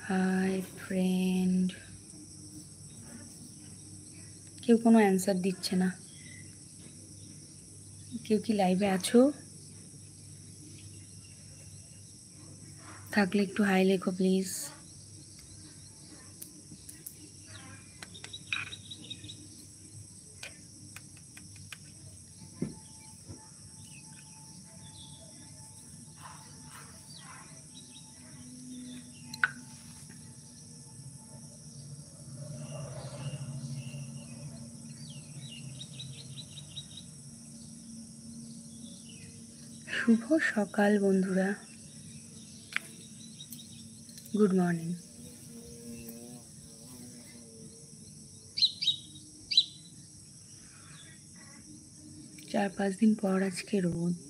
Hi friend, কেউ কোনো answer দিচ্ছে না। কেউ কি লাইভে আছো? থাকলে একটু হাই লেখো প্লিজ। শুভ সকাল বন্ধুরা, গুড মর্নিং। 4-5 দিন পর আজকে রোদ,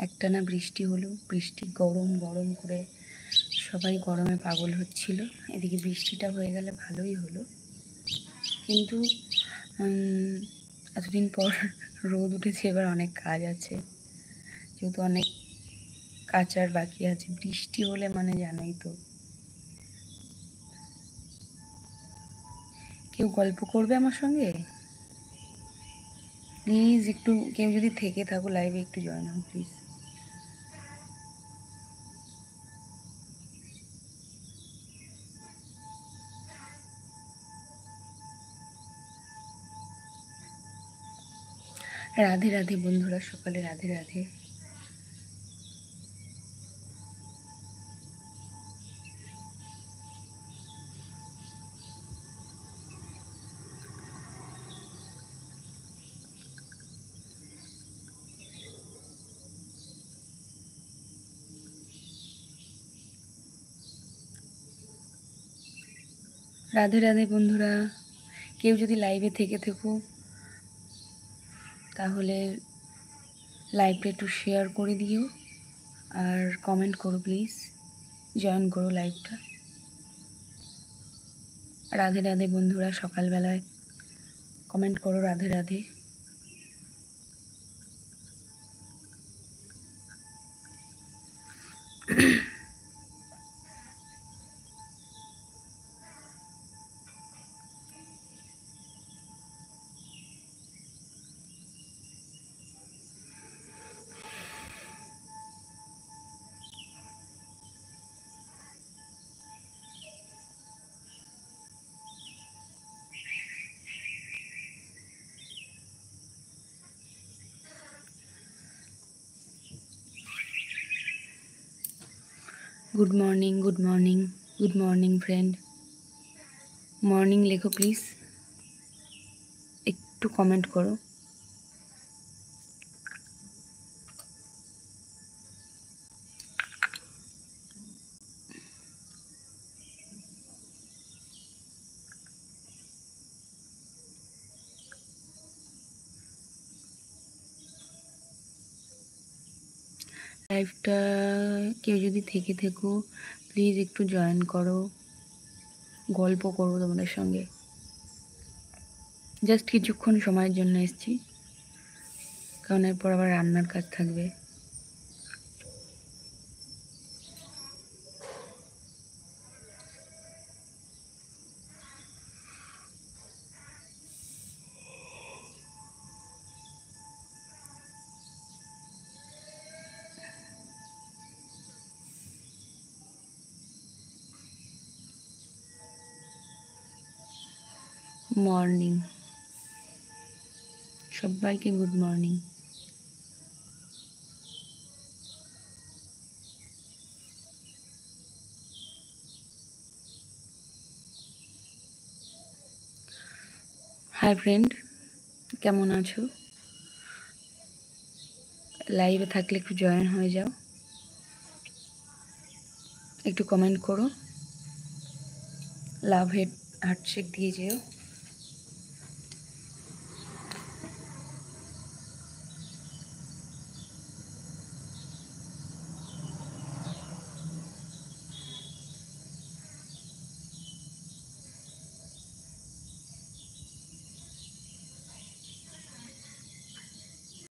একটানা বৃষ্টি হলো। বৃষ্টি গরম গরম করে সবাই গরমে পাগল হচ্ছিল। এদিকে বৃষ্টিটা হয়ে গেলে ভালোই হলো, কিন্তু এতদিন পর রোদ উঠেছে। এবার অনেক কাজ আছে, যেহেতু অনেক কাচার বাকি আছে। বৃষ্টি হলে মানে জানোই তো। কেউ গল্প করবে আমার সঙ্গে? প্লিজ একটু, কেউ যদি থেকে থাকো লাইভে একটু জয়েন হও প্লিজ। রাধে রাধে বন্ধুরা, সকালে রাধে রাধে। রাধে রাধে বন্ধুরা, কেউ যদি লাইভে থেকে থেকো তাহলে লাইভটা একটু শেয়ার করে দিও আর কমেন্ট করো প্লিজ, জয়েন করো লাইভটা। রাধে রাধে বন্ধুরা, সকালবেলায় কমেন্ট করো Radhe Radhe. Good morning, good morning, good morning friend. Morning লেখো প্লিজ, একটু কমেন্ট করো। লাইভটা কেউ যদি থেকে থেকো প্লিজ একটু জয়েন করো, গল্প করবো তোমাদের সঙ্গে। জাস্ট কিছুক্ষণ সময়ের জন্য এসেছি, কারণ এরপর আবার রান্নার কাজ থাকবে। মর্নিং সবাইকে, গুড মর্নিং। হাই ফ্রেন্ড, কেমন আছো? লাইভে থাকলে একটু জয়েন হয়ে যাও, একটু কমেন্ট করো, লাভ হেড হার্টশেক দিয়ে যেও।